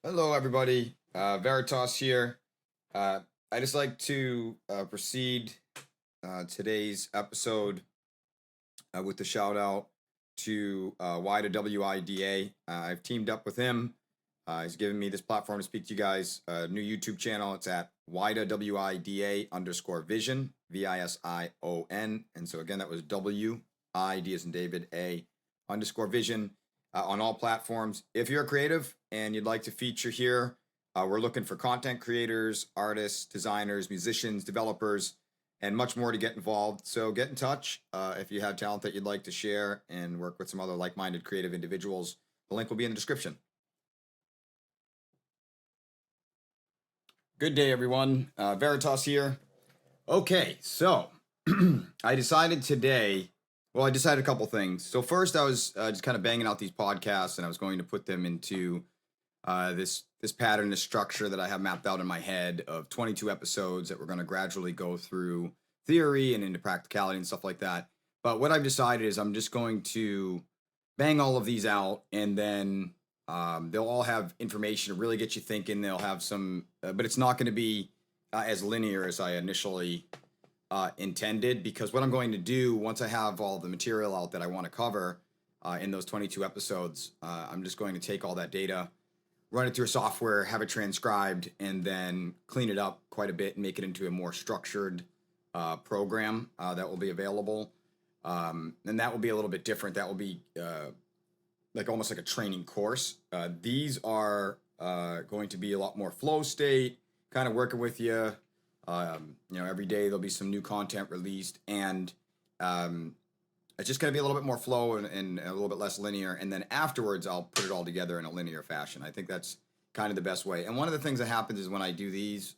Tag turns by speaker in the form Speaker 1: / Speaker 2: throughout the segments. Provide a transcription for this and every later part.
Speaker 1: Hello, everybody. Veritas here. I just like to proceed today's episode with the shout out to Wida WIDA. I've teamed up with him. He's given me this platform to speak to you guys. New YouTube channel. It's at Wida WIDA underscore vision, VISION. And so again, that was WID as in David, A underscore vision on all platforms. If you're a creative and you'd like to feature here, we're looking for content creators, artists, designers, musicians, developers, and much more to get involved. So get in touch if you have talent that you'd like to share and work with some other like-minded creative individuals. The link will be in the description. Good day, everyone. Veritas here. Okay, so I decided today. Well, I decided a couple things. So first, I was just kind of banging out these podcasts, and I was going to put them into this pattern, this structure that I have mapped out in my head of 22 episodes that we're going to gradually go through theory and into practicality and stuff like that. But what I've decided is I'm just going to bang all of these out, and then they'll all have information to really get you thinking. They'll have some, but it's not going to be as linear as I initially intended, because what I'm going to do once I have all the material out that I want to cover in those 22 episodes, I'm just going to take all that data, run it through a software, have it transcribed, and then clean it up quite a bit and make it into a more structured program that will be available. And that will be a little bit different. That will be like almost like a training course. These are going to be a lot more flow state, kind of working with you. Every day there'll be some new content released, and it's just going to be a little bit more flow and a little bit less linear. And then afterwards, I'll put it all together in a linear fashion. I think that's kind of the best way. And one of the things that happens is when I do these,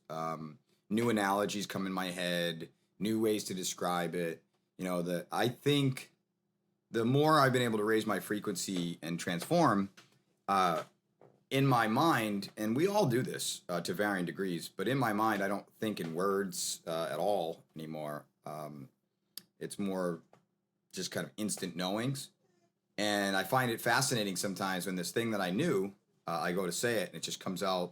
Speaker 1: new analogies come in my head, new ways to describe it. I think the more I've been able to raise my frequency and transform in my mind, and we all do this to varying degrees, but in my mind, I don't think in words at all anymore. It's more just kind of instant knowings. And I find it fascinating sometimes when this thing that I knew, I go to say it and it just comes out,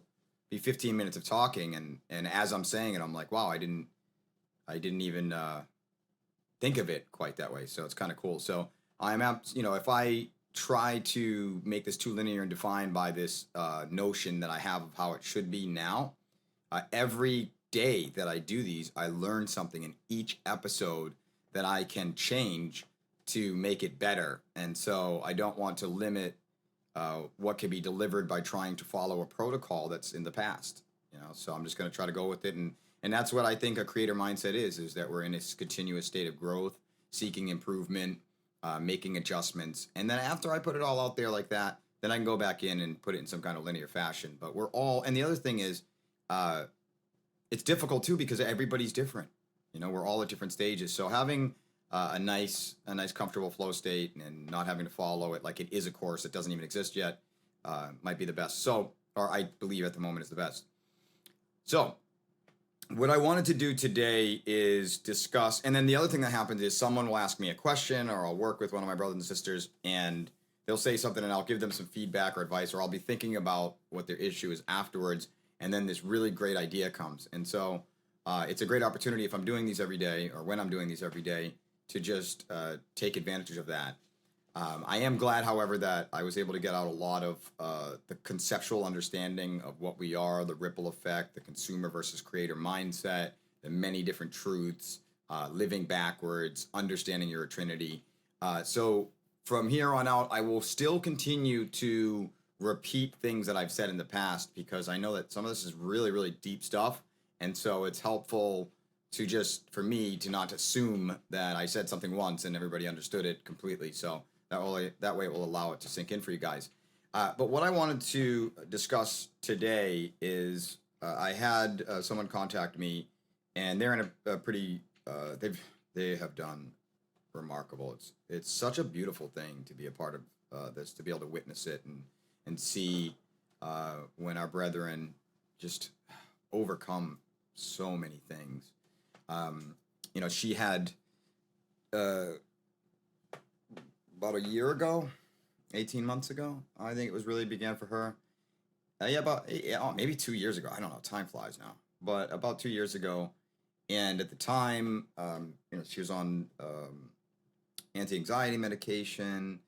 Speaker 1: be 15 minutes of talking. And as I'm saying it, I'm like, wow, I didn't even think of it quite that way. So it's kind of cool. So if I try to make this too linear and defined by this notion that I have of how it should be now, every day that I do these, I learn something in each episode that I can change to make it better. And so I don't want to limit what can be delivered by trying to follow a protocol that's in the past. So I'm just going to try to go with it. And that's what I think a creator mindset is that we're in this continuous state of growth, seeking improvement, making adjustments. And then after I put it all out there like that, then I can go back in and put it in some kind of linear fashion. But and the other thing is, it's difficult too because everybody's different. We're all at different stages. So having a nice, comfortable flow state and not having to follow it like it is a course that doesn't even exist yet might be the best. Or I believe at the moment is the best. So what I wanted to do today is discuss, and then the other thing that happens is someone will ask me a question, or I'll work with one of my brothers and sisters, and they'll say something, and I'll give them some feedback or advice, or I'll be thinking about what their issue is afterwards, and then this really great idea comes. And so it's a great opportunity if I'm doing these every day, or when I'm doing these every day, to just take advantage of that. I am glad, however, that I was able to get out a lot of the conceptual understanding of what we are, the ripple effect, the consumer versus creator mindset, the many different truths, living backwards, understanding you're a trinity. So from here on out, I will still continue to repeat things that I've said in the past, because I know that some of this is really, really deep stuff. And so it's helpful to just, for me, to not assume that I said something once and everybody understood it completely. So that way it will allow it to sink in for you guys. But what I wanted to discuss today is I had someone contact me, and they're in a pretty they have done remarkable. It's such a beautiful thing to be a part of this, to be able to witness it and see when our brethren just overcome so many things. She had about a year ago, 18 months ago, I think it was really began for her. Yeah, maybe 2 years ago. I don't know. Time flies now, but about 2 years ago, and at the time, she was on anti-anxiety medication.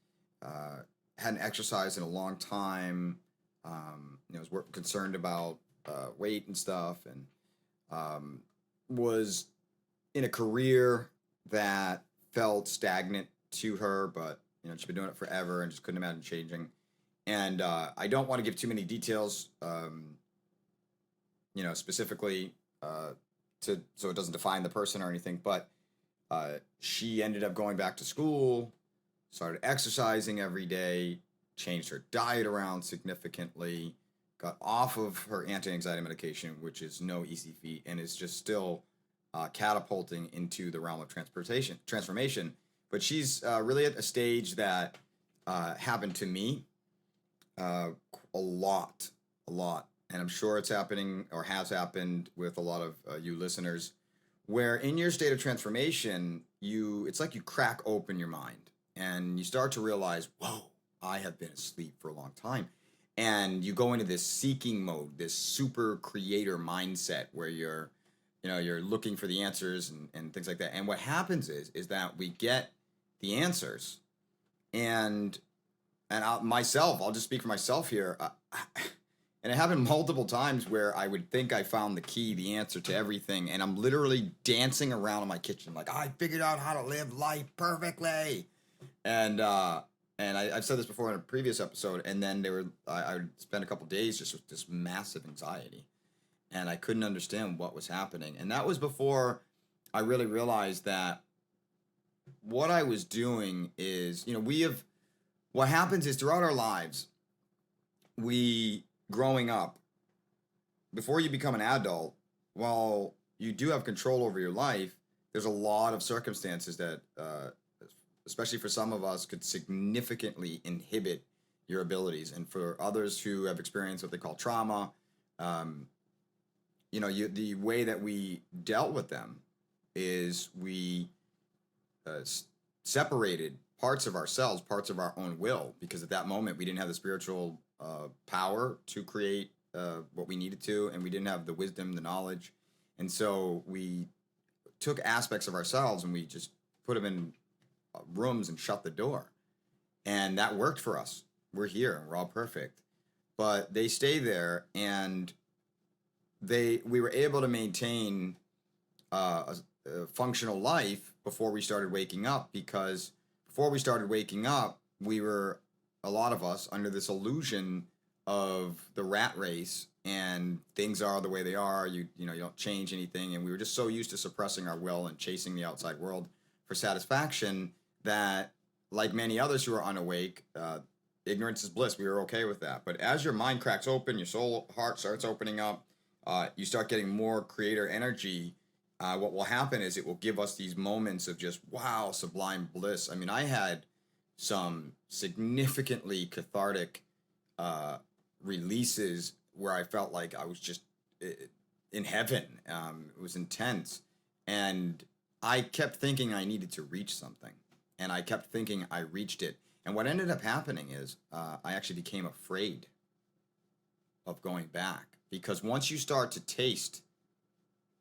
Speaker 1: Uh, hadn't exercised in a long time. Was concerned about weight and stuff, and um, was in a career that felt stagnant to her, but she's been doing it forever and just couldn't imagine changing. And I don't want to give too many details, specifically so it doesn't define the person or anything. But she ended up going back to school, started exercising every day, changed her diet around significantly, got off of her anti-anxiety medication, which is no easy feat, and is just still catapulting into the realm of transformation. But she's really at a stage that happened to me a lot, and I'm sure it's happening or has happened with a lot of you listeners, where in your state of transformation, it's like you crack open your mind and you start to realize, whoa, I have been asleep for a long time. And you go into this seeking mode, this super creator mindset where you're looking for the answers and things like that. And what happens is that we get the answers, and I'll just speak for myself here. And it happened multiple times where I would think I found the key, the answer to everything, and I'm literally dancing around in my kitchen like I figured out how to live life perfectly. And I've said this before in a previous episode, and then I would spend a couple days just with this massive anxiety, and I couldn't understand what was happening. And that was before I really realized that what I was doing is, what happens is throughout our lives, growing up, before you become an adult, while you do have control over your life, there's a lot of circumstances that, especially for some of us, could significantly inhibit your abilities. And for others who have experienced what they call trauma, the way that we dealt with them is we separated parts of ourselves, parts of our own will, because at that moment we didn't have the spiritual power to create what we needed to, and we didn't have the wisdom, the knowledge. And so we took aspects of ourselves and we just put them in rooms and shut the door. And that worked for us. We're here and we're all perfect. But they stay there, and we were able to maintain a functional life before we started waking up, because before we started waking up, we were, a lot of us, under this illusion of the rat race, and things are the way they are. You don't change anything, and we were just so used to suppressing our will and chasing the outside world for satisfaction that, like many others who are unawake, ignorance is bliss. We were okay with that. But as your mind cracks open, your soul, heart starts opening up, you start getting more creator energy. What will happen is it will give us these moments of just, wow, sublime bliss. I mean, I had some significantly cathartic releases where I felt like I was just in heaven. It was intense. And I kept thinking I needed to reach something. And I kept thinking I reached it. And what ended up happening is I actually became afraid of going back. Because once you start to taste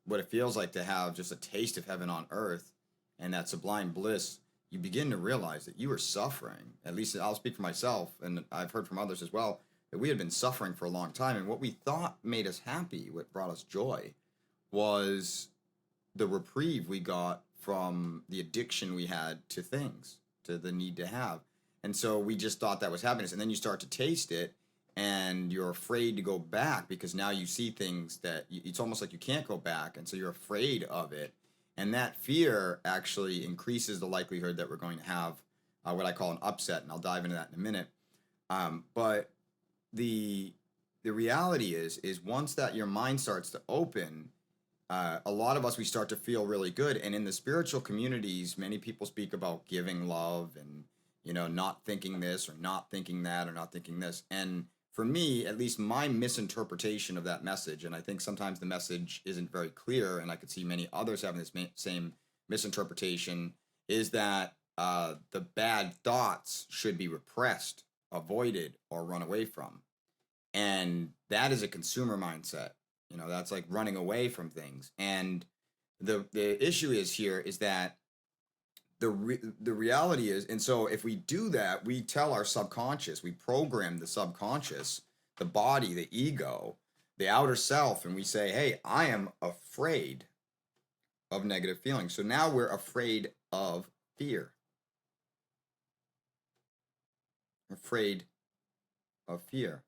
Speaker 1: what it feels like to have just a taste of heaven on earth and that sublime bliss, you begin to realize that you are suffering. At least I'll speak for myself, and I've heard from others as well, that we had been suffering for a long time. And what we thought made us happy, what brought us joy, was the reprieve we got from the addiction we had to things, to the need to have. And so we just thought that was happiness. And then you start to taste it, and you're afraid to go back because now you see things that it's almost like you can't go back. And so you're afraid of it. And that fear actually increases the likelihood that we're going to have what I call an upset. And I'll dive into that in a minute. But the reality is once that your mind starts to open, a lot of us, we start to feel really good. And in the spiritual communities, many people speak about giving love and, not thinking this or not thinking that or not thinking this. And for me, at least my misinterpretation of that message, and I think sometimes the message isn't very clear, and I could see many others having this same misinterpretation, is that the bad thoughts should be repressed, avoided, or run away from. And that is a consumer mindset. That's like running away from things. And the issue is that the reality is, and so if we do that, we tell our subconscious, we program the subconscious, the body, the ego, the outer self, and we say, hey, I am afraid of negative feelings. So now we're afraid of fear. Afraid of fear.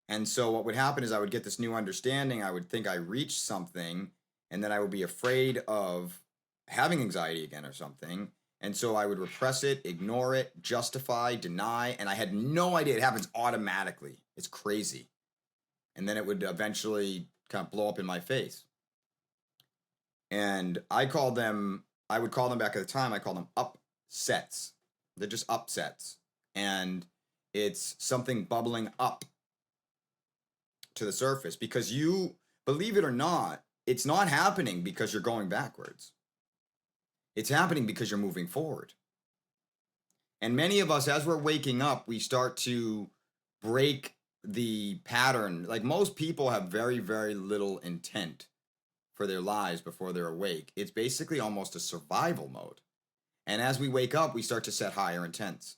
Speaker 1: And so what would happen is I would get this new understanding. I would think I reached something, and then I would be afraid of having anxiety again or something. And so I would repress it, ignore it, justify, deny, and I had no idea. It happens automatically. It's crazy. And then it would eventually kind of blow up in my face. And I would call them back at the time, I called them upsets. They're just upsets. And it's something bubbling up to the surface, because you, believe it or not, it's not happening because you're going backwards. It's happening because you're moving forward. And many of us, as we're waking up, we start to break the pattern. Like, most people have very, very little intent for their lives before they're awake. It's basically almost a survival mode. And as we wake up, we start to set higher intents.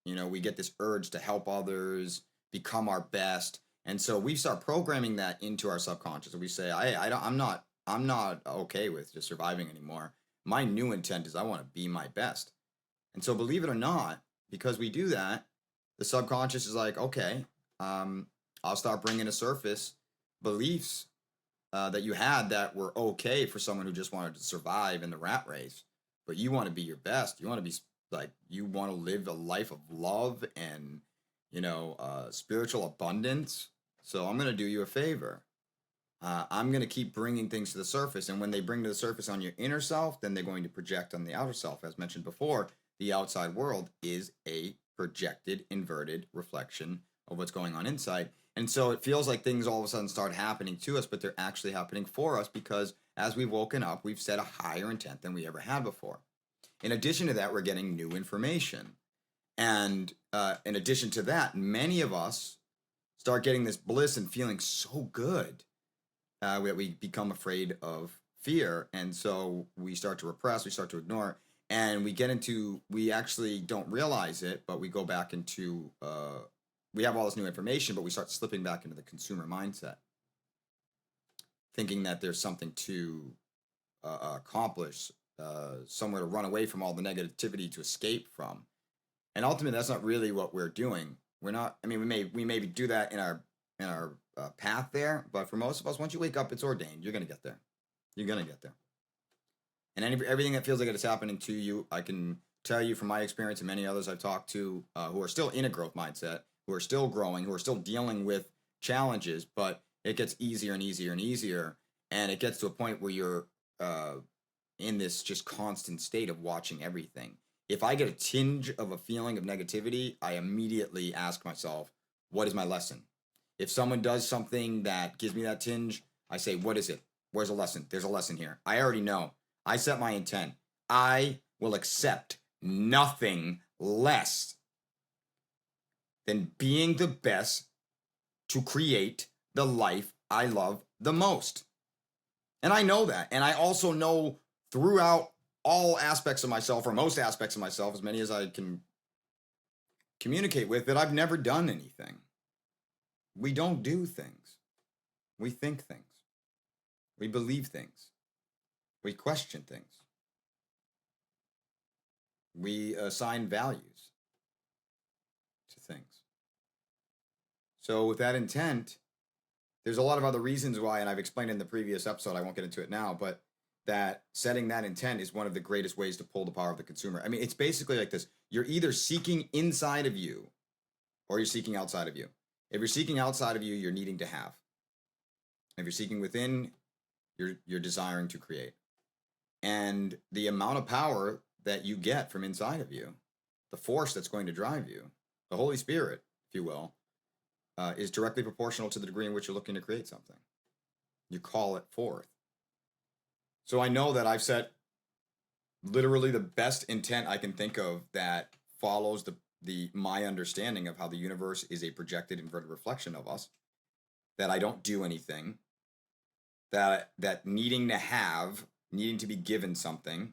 Speaker 1: We get this urge to help others, become our best. And so we start programming that into our subconscious. And we say, I'm not okay with just surviving anymore. My new intent is I want to be my best. And so, believe it or not, because we do that, the subconscious is like, okay, I'll start bringing to surface beliefs that you had that were okay for someone who just wanted to survive in the rat race. But you want to be your best. You want to be like, you want to live a life of love and, spiritual abundance. So I'm going to do you a favor. I'm going to keep bringing things to the surface. And when they bring to the surface on your inner self, then they're going to project on the outer self. As mentioned before, the outside world is a projected, inverted reflection of what's going on inside. And so it feels like things all of a sudden start happening to us, but they're actually happening for us, because as we've woken up, we've set a higher intent than we ever had before. In addition to that, we're getting new information. And in addition to that, many of us start getting this bliss and feeling so good that we become afraid of fear. And so we start to repress, we start to ignore, and we actually don't realize it, but we go back into, we have all this new information, but we start slipping back into the consumer mindset, thinking that there's something to accomplish, somewhere to run away from all the negativity to escape from. And ultimately, that's not really what we're doing. We're not, we may do that in our path there, but for most of us, once you wake up, it's ordained. You're going to get there. You're going to get there. And everything that feels like it's happening to you, I can tell you from my experience and many others I've talked to who are still in a growth mindset, who are still growing, who are still dealing with challenges, but it gets easier and easier and easier. And it gets to a point where you're in this just constant state of watching everything. If I get a tinge of a feeling of negativity, I immediately ask myself, what is my lesson? If someone does something that gives me that tinge, I say, what is it? Where's the lesson? There's a lesson here. I already know. I set my intent. I will accept nothing less than being the best to create the life I love the most. And I know that. And I also know throughout all aspects of myself, or most aspects of myself, as many as I can communicate with, that I've never done anything. We don't do things. We think things. We believe things. We question things. We assign values to things. So with that intent, there's a lot of other reasons why, and I've explained in the previous episode, I won't get into it now, but that setting that intent is one of the greatest ways to pull the power of the consumer. It's basically like this. You're either seeking inside of you or you're seeking outside of you. If you're seeking outside of you, you're needing to have. If you're seeking within, you're desiring to create. And the amount of power that you get from inside of you, the force that's going to drive you, the Holy Spirit, if you will, is directly proportional to the degree in which you're looking to create something. You call it forth. So I know that I've set literally the best intent I can think of that follows my understanding of how the universe is a projected inverted reflection of us, that I don't do anything, that needing to be given something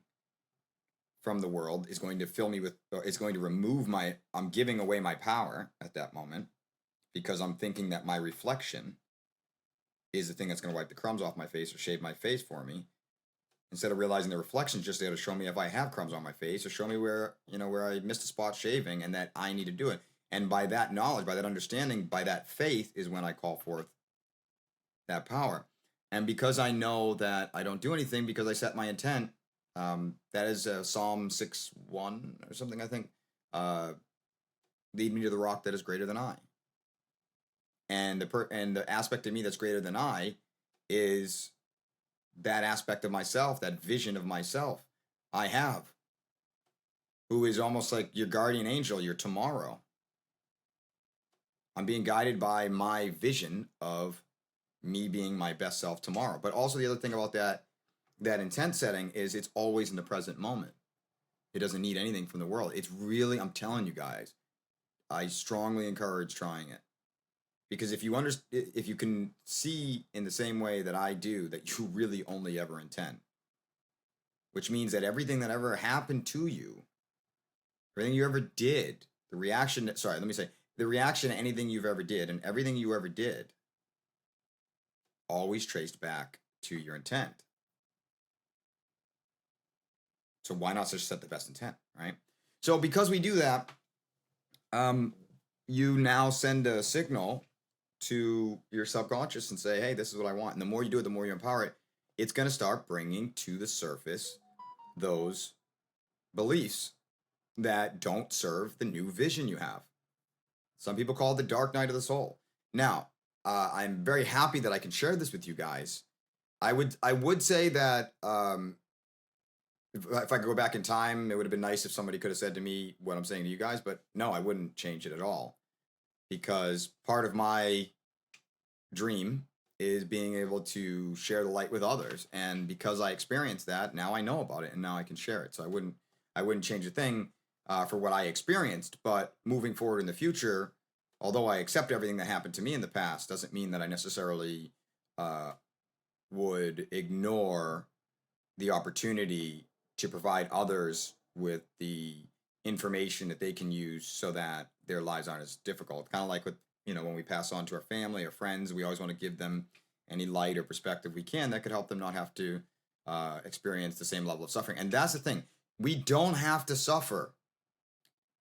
Speaker 1: from the world is going to fill me with, it's going to remove I'm giving away my power at that moment, because I'm thinking that my reflection is the thing that's going to wipe the crumbs off my face or shave my face for me, instead of realizing the reflection is just there to show me if I have crumbs on my face, or show me where I missed a spot shaving and that I need to do it. And by that knowledge, by that understanding, by that faith is when I call forth that power. And because I know that I don't do anything, because I set my intent, that is Psalm 6:1 or something, I think. Lead me to the rock that is greater than I. And the aspect of me that's greater than I is that aspect of myself, that vision of myself I have, who is almost like your guardian angel, your tomorrow. I'm being guided by my vision of me being my best self tomorrow. But also the other thing about that intent setting is it's always in the present moment. It doesn't need anything from the world. It's really, I'm telling you guys, I strongly encourage trying it. Because if you can see in the same way that I do, that you really only ever intend, which means that everything that ever happened to you, everything you ever did, the reaction to anything you've ever did and everything you ever did, always traced back to your intent. So why not just set the best intent, right? So because we do that, you now send a signal to your subconscious and say, hey, this is what I want. And the more you do it, the more you empower it. It's going to start bringing to the surface those beliefs that don't serve the new vision you have. Some people call it the dark night of the soul. Now, I'm very happy that I can share this with you guys. I would say that if I could go back in time, it would have been nice if somebody could have said to me what I'm saying to you guys, but no, I wouldn't change it at all. Because part of my dream is being able to share the light with others. And because I experienced that, now I know about it and now I can share it. So I wouldn't change a thing for what I experienced. But moving forward in the future, although I accept everything that happened to me in the past, doesn't mean that I necessarily would ignore the opportunity to provide others with the information that they can use so that their lives aren't as difficult. Kind of like with, when we pass on to our family or friends, we always want to give them any light or perspective we can that could help them not have to experience the same level of suffering. And that's the thing. We don't have to suffer.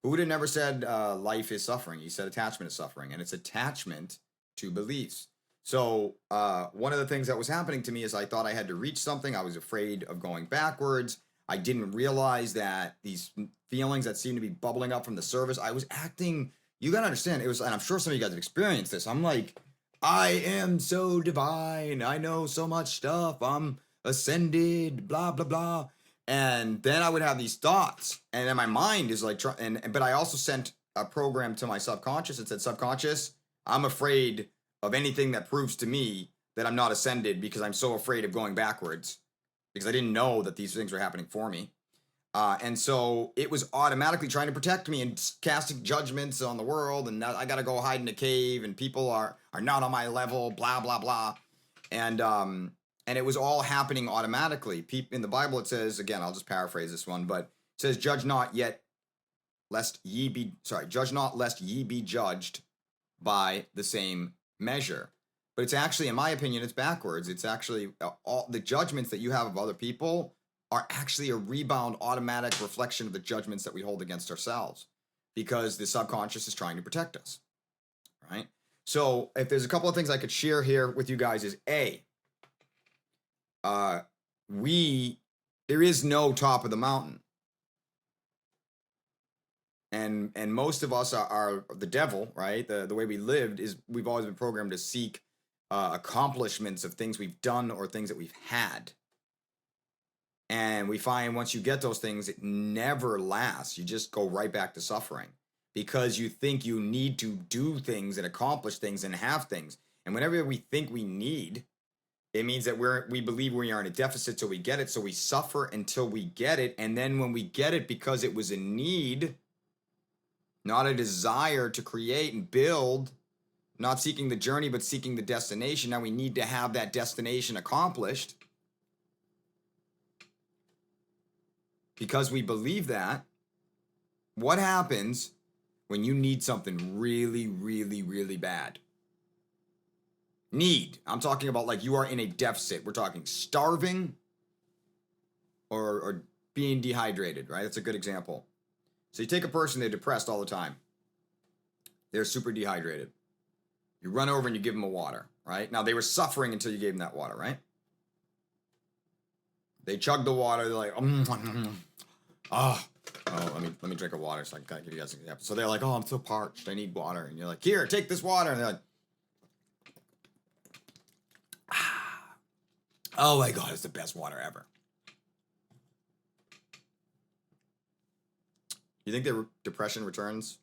Speaker 1: Buddha never said life is suffering. He said attachment is suffering, and it's attachment to beliefs. So one of the things that was happening to me is I thought I had to reach something. I was afraid of going backwards. I didn't realize that these feelings that seemed to be bubbling up from the surface, I was acting, you got to understand, it was, and I'm sure some of you guys have experienced this. I'm like, I am so divine. I know so much stuff. I'm ascended, blah, blah, blah. And then I would have these thoughts, and then my mind is like, but I also sent a program to my subconscious that said, subconscious, I'm afraid of anything that proves to me that I'm not ascended because I'm so afraid of going backwards, because I didn't know that these things were happening for me. And so it was automatically trying to protect me and casting judgments on the world. And I got to go hide in a cave and people are not on my level, blah, blah, blah. And it was all happening automatically. In the Bible, it says, again, I'll just paraphrase this one, but it says, judge not lest ye be judged by the same measure. But it's actually, in my opinion, it's backwards. It's actually all the judgments that you have of other people are actually a rebound, automatic reflection of the judgments that we hold against ourselves, because the subconscious is trying to protect us, right? So if there's a couple of things I could share here with you guys is there is no top of the mountain. And most of us are the devil, right? The way we lived is we've always been programmed to seek accomplishments of things we've done or things that we've had. And we find once you get those things, it never lasts. You just go right back to suffering because you think you need to do things and accomplish things and have things. And whenever we think we need, it means that we believe we are in a deficit till we get it. So we suffer until we get it. And then when we get it because it was a need, not a desire to create and build, not seeking the journey, but seeking the destination. Now we need to have that destination accomplished because we believe that. What happens when you need something really, really, really bad? Need. I'm talking about like you are in a deficit. We're talking starving or being dehydrated, right? That's a good example. So you take a person, they're depressed all the time. They're super dehydrated. You run over and you give them a water, right? Now they were suffering until you gave them that water, right? They chug the water. They're like, oh, let me drink a water so I can kind of give you guys an example. So they're like, oh, I'm so parched. I need water. And you're like, here, take this water. And they're like, oh my God, it's the best water ever. You think their depression returns?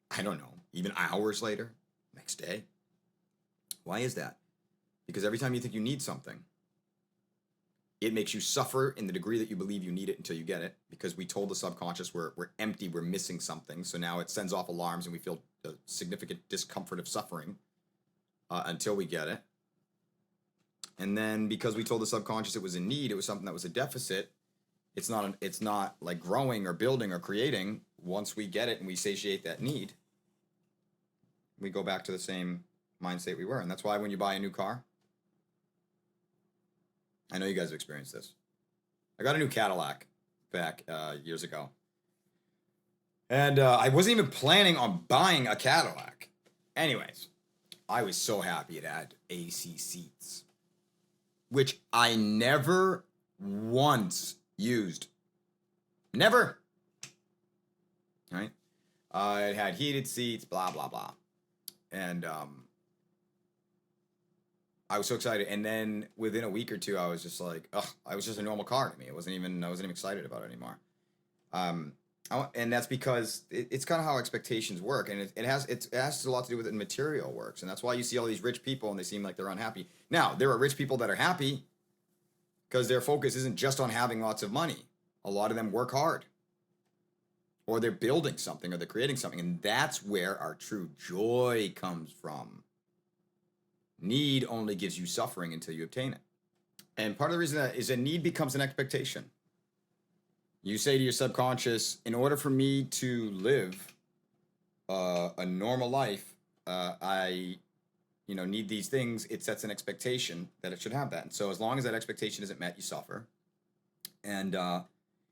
Speaker 1: I don't know. Even hours later, next day. Why is that? Because every time you think you need something, it makes you suffer in the degree that you believe you need it until you get it. Because we told the subconscious we're empty, we're missing something. So now it sends off alarms and we feel a significant discomfort of suffering until we get it. And then because we told the subconscious it was in need, it was something that was a deficit. It's not like growing or building or creating. Once we get it and we satiate that need, we go back to the same mind state we were. And that's why when you buy a new car, I know you guys have experienced this. I got a new Cadillac back years ago. And I wasn't even planning on buying a Cadillac. Anyways, I was so happy it had AC seats, which I never once used. Never. Right? It had heated seats, blah, blah, blah. And I was so excited. And then within a week or two, I was just like, ugh, I was just a normal car to me. I wasn't even excited about it anymore. And that's because it's kind of how expectations work. And it has a lot to do with it. Material works. And that's why you see all these rich people and they seem like they're unhappy. Now, there are rich people that are happy because their focus isn't just on having lots of money. A lot of them work hard. Or they're building something or they're creating something. And that's where our true joy comes from. Need only gives you suffering until you obtain it. And part of the reason that is a need becomes an expectation. You say to your subconscious, in order for me to live a normal life, I need these things. It sets an expectation that it should have that. And so as long as that expectation isn't met, you suffer. And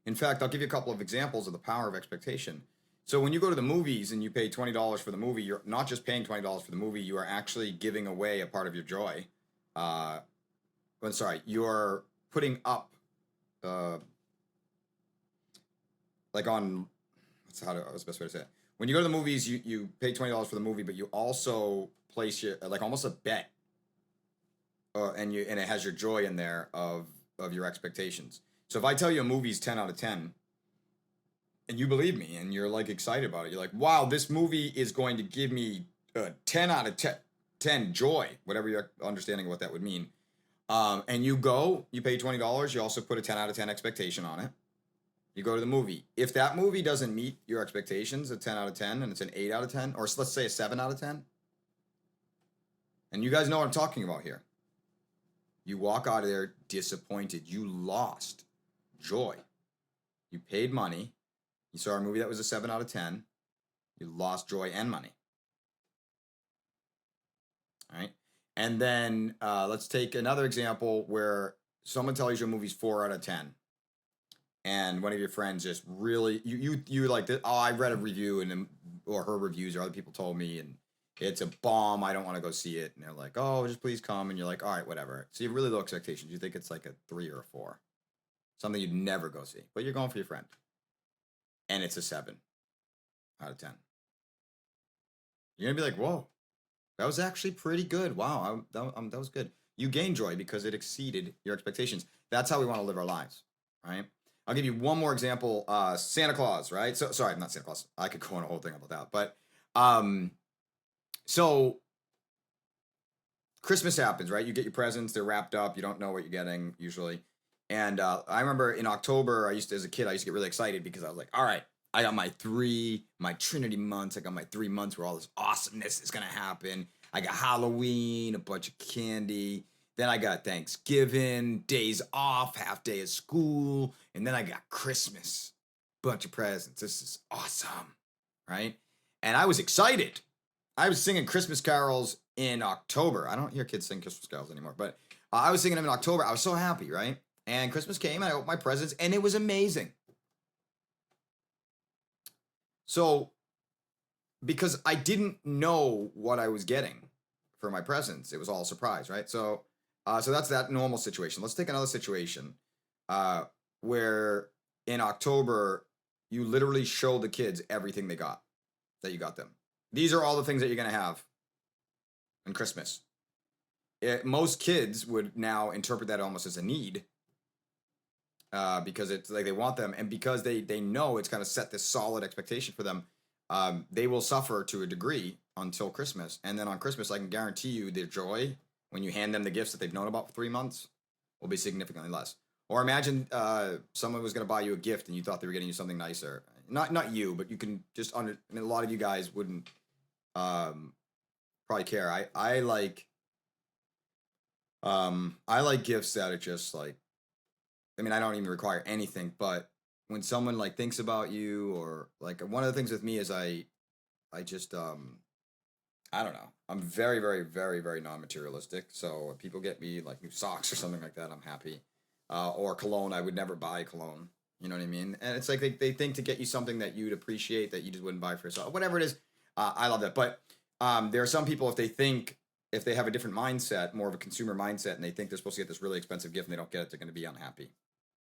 Speaker 1: in fact, I'll give you a couple of examples of the power of expectation. So when you go to the movies and you pay $20 for the movie, you're not just paying $20 for the movie, you are actually giving away a part of your joy. You're putting up, what's the best way to say it? When you go to the movies, you pay $20 for the movie, but you also place your, like almost a bet, and it has your joy in there of your expectations. So if I tell you a movie's 10 out of 10, and you believe me, and you're like excited about it, you're like, wow, this movie is going to give me 10 out of 10 joy, whatever your understanding of what that would mean. And you pay $20, you also put a 10 out of 10 expectation on it. You go to the movie. If that movie doesn't meet your expectations, a 10 out of 10, and it's an 8 out of 10, or let's say a 7 out of 10, and you guys know what I'm talking about here. You walk out of there disappointed. You lost joy. You paid money. You saw a movie that was a 7 out of 10. You lost joy and money. All right. And then let's take another example where someone tells you a movie's 4 out of 10. And one of your friends just really, you like, I read a review or her reviews or other people told me, and it's a bomb. I don't want to go see it. And they're like, oh, just please come. And you're like, all right, whatever. So you have really low expectations. You think it's like a 3 or a 4. Something you'd never go see. But you're going for your friend. And it's a 7 out of 10. You're going to be like, whoa, that was actually pretty good. Wow, that was good. You gain joy because it exceeded your expectations. That's how we want to live our lives, right? I'll give you one more example. Santa Claus, right? So sorry, not Santa Claus. I could go on a whole thing about that. But so Christmas happens, right? You get your presents. They're wrapped up. You don't know what you're getting usually. And I remember in October, as a kid, I used to get really excited because I was like, all right, I got my Trinity months. I got my 3 months where all this awesomeness is gonna happen. I got Halloween, a bunch of candy. Then I got Thanksgiving, days off, half day of school, and then I got Christmas, bunch of presents. This is awesome, right? And I was excited. I was singing Christmas carols in October. I don't hear kids sing Christmas carols anymore, but I was singing them in October. I was so happy, right? And Christmas came, and I opened my presents, and it was amazing. So, because I didn't know what I was getting for my presents, it was all a surprise, right? So that's that normal situation. Let's take another situation where in October you literally show the kids everything that you got them. These are all the things that you're gonna have on Christmas. Most kids would now interpret that almost as a need because it's like they want them, and because they know it's kind of set this solid expectation for them. They will suffer to a degree until Christmas, and then on Christmas, I can guarantee you their joy when you hand them the gifts that they've known about for 3 months will be significantly less. Or imagine someone was going to buy you a gift and you thought they were getting you something nicer. Not you, but you can just a lot of you guys wouldn't probably care. I like gifts that are just like, I mean, I don't even require anything, but when someone like thinks about you, or like one of the things with me is I just I don't know. I'm very, very, very, very non-materialistic. So if people get me like new socks or something like that, I'm happy. Or cologne, I would never buy cologne. You know what I mean? And it's like they think to get you something that you'd appreciate that you just wouldn't buy for yourself. Whatever it is, I love that. But there are some people, if they have a different mindset, more of a consumer mindset, and they think they're supposed to get this really expensive gift and they don't get it, they're going to be unhappy.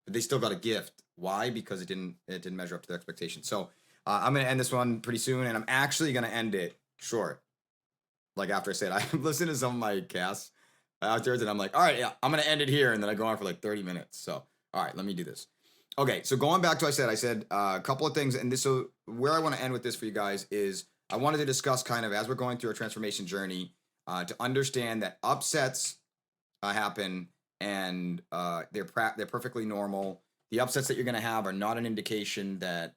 Speaker 1: But they still got a gift. Why? Because it didn't measure up to their expectations. So I'm going to end this one pretty soon, and I'm actually going to end it short. Like after I said, I listened to some of my casts afterwards, and I'm like, all right, yeah, I'm going to end it here. And then I go on for like 30 minutes. So, all right, let me do this. Okay, so going back to what I said a couple of things. And so where I want to end with this for you guys is I wanted to discuss kind of as we're going through a transformation journey to understand that upsets happen, and they're perfectly normal. The upsets that you're going to have are not an indication that.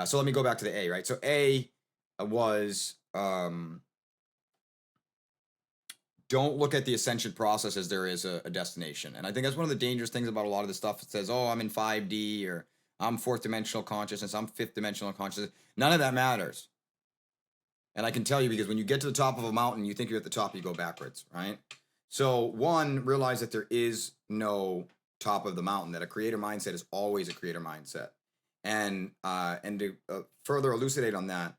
Speaker 1: So let me go back to the A, right? So A was don't look at the ascension process as there is a destination. And I think that's one of the dangerous things about a lot of the stuff that says, oh, I'm in 5D, or I'm fourth dimensional consciousness, I'm fifth dimensional consciousness. None of that matters. And I can tell you, because when you get to the top of a mountain, you think you're at the top, you go backwards, right? So one, realize that there is no top of the mountain, that a creator mindset is always a creator mindset. And to further elucidate on that,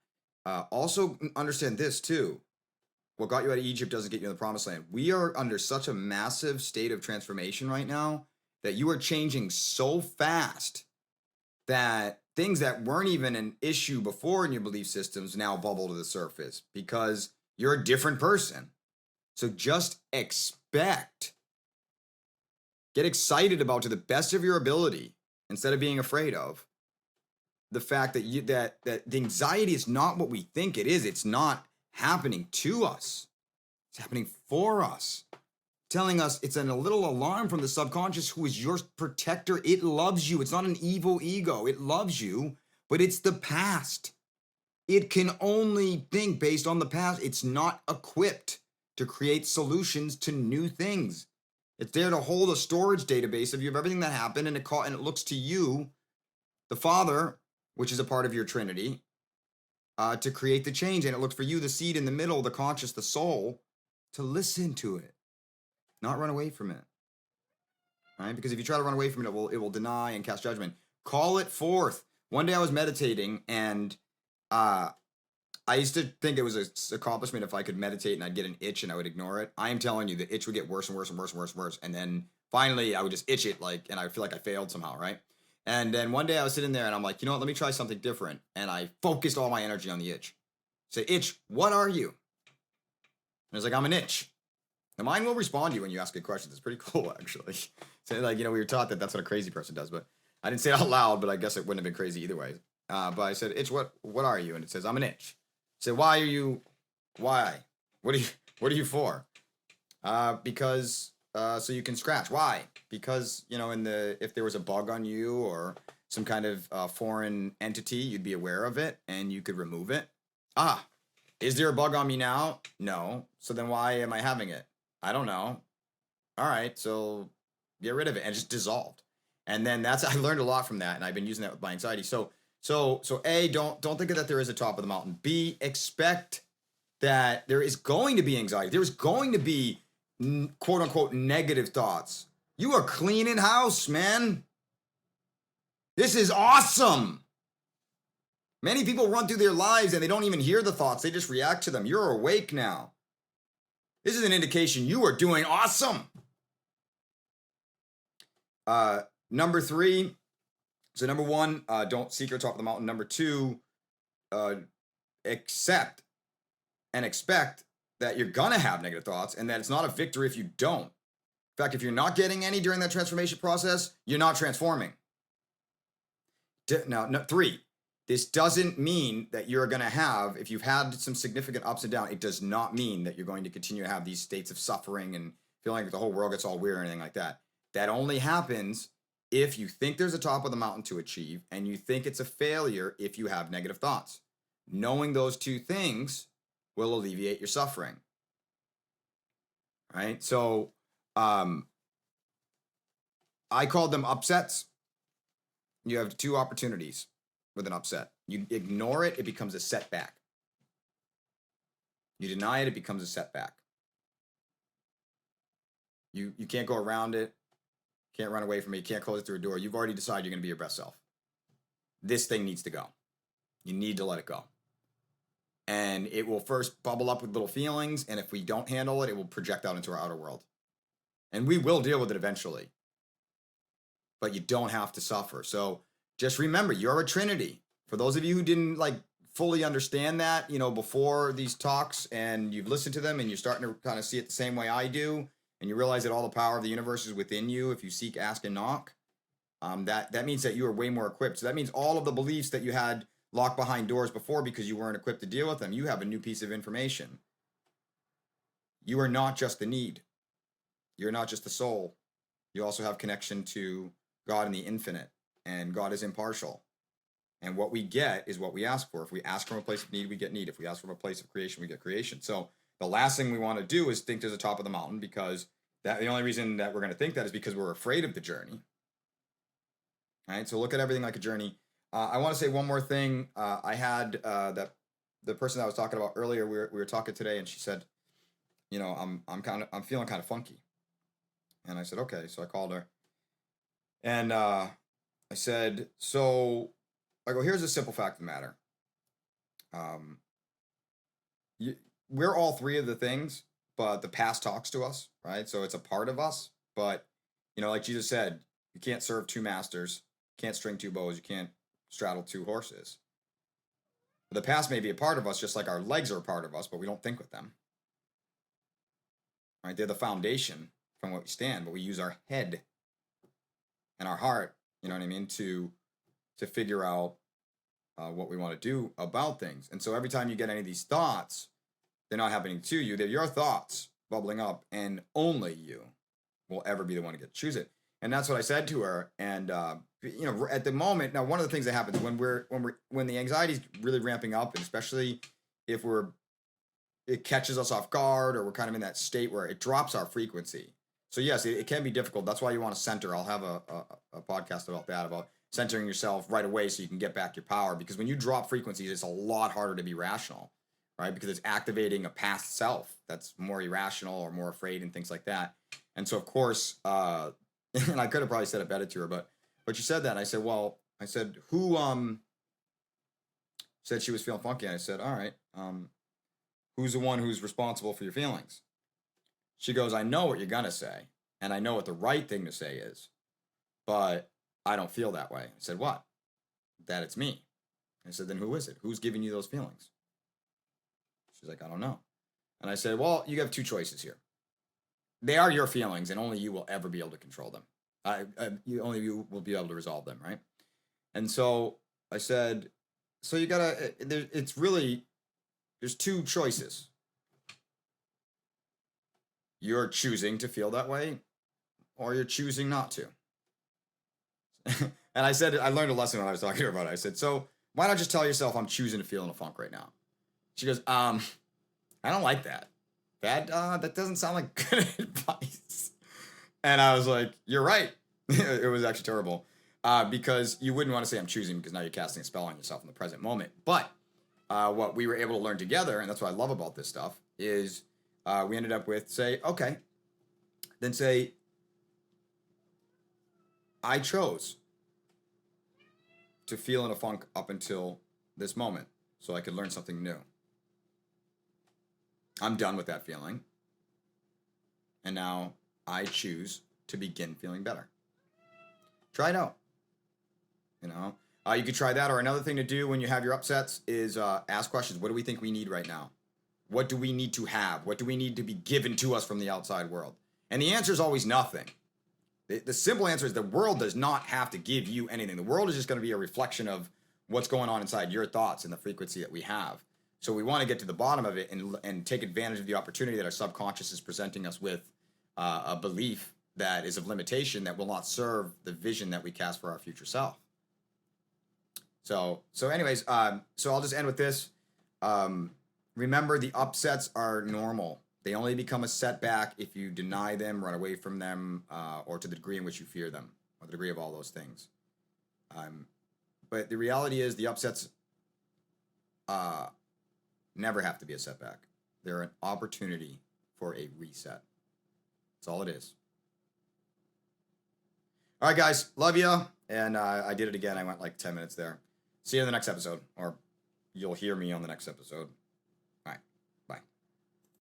Speaker 1: also understand this too. What got you out of Egypt doesn't get you in the promised land. We are under such a massive state of transformation right now that you are changing so fast that things that weren't even an issue before in your belief systems now bubble to the surface because you're a different person. So just get excited about, to the best of your ability, instead of being afraid of, the fact that that the anxiety is not what we think it is. It's not happening to us. It's happening for us. Telling us it's a little alarm from the subconscious, who is your protector. It loves you. It's not an evil ego. It loves you, but it's the past. It can only think based on the past. It's not equipped to create solutions to new things. It's there to hold a storage database of everything that happened, and it looks to you, the Father, which is a part of your Trinity, to create the change. And it looks for you, the seed in the middle, the conscious, the soul, to listen to it, not run away from it. Right? Because if you try to run away from it, it will deny and cast judgment. Call it forth. One day I was meditating, and I used to think it was an accomplishment if I could meditate and I'd get an itch and I would ignore it. I am telling you, the itch would get worse and worse and worse and worse and worse. And then finally I would just itch it, and I feel like I failed somehow, right? And then one day I was sitting there and I'm like, you know what, let me try something different. And I focused all my energy on the itch. Say, itch, what are you? And it's like, I'm an itch. The mind will respond to you when you ask good questions. It's pretty cool, actually. So, we were taught that that's what a crazy person does, but I didn't say it out loud, but I guess it wouldn't have been crazy either way. But I said, itch, what are you? And it says, I'm an itch. I said, why are you? Why? What are you for? Because so you can scratch. Why? Because if there was a bug on you, or some kind of foreign entity, you'd be aware of it and you could remove it. Is there a bug on me now? No. So then why am I having it? I don't know. All right, so get rid of it, and just dissolved. And then I learned a lot from that, and I've been using that with my anxiety. So A, don't think that there is a top of the mountain. B, expect that there is going to be anxiety. There's going to be quote unquote negative thoughts. You are cleaning house, man. This is awesome. Many people run through their lives and they don't even hear the thoughts. They just react to them. You're awake now. This is an indication you are doing awesome. Number 3. So number 1, don't seek your top of the mountain. Number 2, accept and expect that you're gonna have negative thoughts and that it's not a victory if you don't. In fact, if you're not getting any during that transformation process, you're not transforming. Now, 3, this doesn't mean that you're going to have, if you've had some significant ups and downs, it does not mean that you're going to continue to have these states of suffering and feeling like the whole world gets all weird or anything like that. That only happens if you think there's a top of the mountain to achieve and you think it's a failure if you have negative thoughts. Knowing those 2 things will alleviate your suffering. Right? So, I called them upsets. You have 2 opportunities with an upset. You ignore it, it becomes a setback. You deny it, it becomes a setback. You can't go around it. Can't run away from it. You can't close it through a door. You've already decided you're going to be your best self. This thing needs to go. You need to let it go. And it will first bubble up with little feelings, and if we don't handle it, it will project out into our outer world. And we will deal with it eventually. But you don't have to suffer. So just remember, you're a trinity. For those of you who didn't fully understand that, before these talks, and you've listened to them and you're starting to kind of see it the same way I do, and you realize that all the power of the universe is within you if you seek, ask, and knock, that means that you are way more equipped. So that means all of the beliefs that you had locked behind doors before because you weren't equipped to deal with them, you have a new piece of information. You are not just the need. You're not just the soul. You also have connection to God and the infinite, and God is impartial. And what we get is what we ask for. If we ask from a place of need, we get need. If we ask from a place of creation, we get creation. So the last thing we want to do is think there's a top of the mountain, because the only reason that we're going to think that is because we're afraid of the journey. All right, so look at everything like a journey. I want to say one more thing. I had that the person I was talking about earlier. We were talking today, and she said, I'm feeling kind of funky. And I said, okay. So I called her, and I said, I go, here's a simple fact of the matter. We're all 3 of the things, but the past talks to us, right? So it's a part of us. But like Jesus said, you can't serve 2 masters, can't string 2 bows, you can't straddle 2 horses. The past may be a part of us, just like our legs are a part of us, but we don't think with them. Right? They're the foundation from what we stand, but we use our head and our heart, to figure out what we want to do about things. And so every time you get any of these thoughts, they're not happening to you. They're your thoughts bubbling up, and only you will ever be the one to get to choose it. And that's what I said to her. And at the moment, now one of the things that happens when the anxiety is really ramping up, and especially if it catches us off guard, or we're kind of in that state where it drops our frequency. So yes, it can be difficult. That's why you want to center. I'll have a podcast about that, about centering yourself right away so you can get back your power. Because when you drop frequencies, it's a lot harder to be rational, right? Because it's activating a past self that's more irrational or more afraid and things like that. And so, of course, and I could have probably said it better to her, but she said that. And I said, who said she was feeling funky? And I said, all right, who's the one who's responsible for your feelings? She goes, I know what you're going to say, and I know what the right thing to say is, but I don't feel that way. I said, what? That it's me. I said, then who is it? Who's giving you those feelings? She's like, I don't know. And I said, well, you have 2 choices here. They are your feelings, and only you will ever be able to control them. Only you will be able to resolve them, right? And so I said, so you gotta, there's 2 choices. You're choosing to feel that way, or you're choosing not to. And I said, I learned a lesson when I was talking to her about it. I said, so why not just tell yourself I'm choosing to feel in a funk right now? She goes, I don't like that. That doesn't sound like good advice. And I was like, you're right. It was actually terrible. Because you wouldn't want to say I'm choosing, because now you're casting a spell on yourself in the present moment. But what we were able to learn together, and that's what I love about this stuff, is we ended up with, say, okay, then say, I chose to feel in a funk up until this moment so I could learn something new. I'm done with that feeling. And now I choose to begin feeling better. Try it out. You know, you could try that. Or another thing to do when you have your upsets is ask questions. What do we think we need right now? What do we need to have? What do we need to be given to us from the outside world? And the answer is always nothing. The simple answer is the world does not have to give you anything. The world is just going to be a reflection of what's going on inside your thoughts and the frequency that we have. So we want to get to the bottom of it and take advantage of the opportunity that our subconscious is presenting us with a belief that is of limitation that will not serve the vision that we cast for our future self. So anyways, so I'll just end with this. Remember, the upsets are normal. They only become a setback if you deny them, run away from them, or to the degree in which you fear them, or the degree of all those things. But the reality is the upsets never have to be a setback. They're an opportunity for a reset. That's all it is. All right, guys. Love you. And I did it again. I went like 10 minutes there. See you in the next episode, or you'll hear me on the next episode.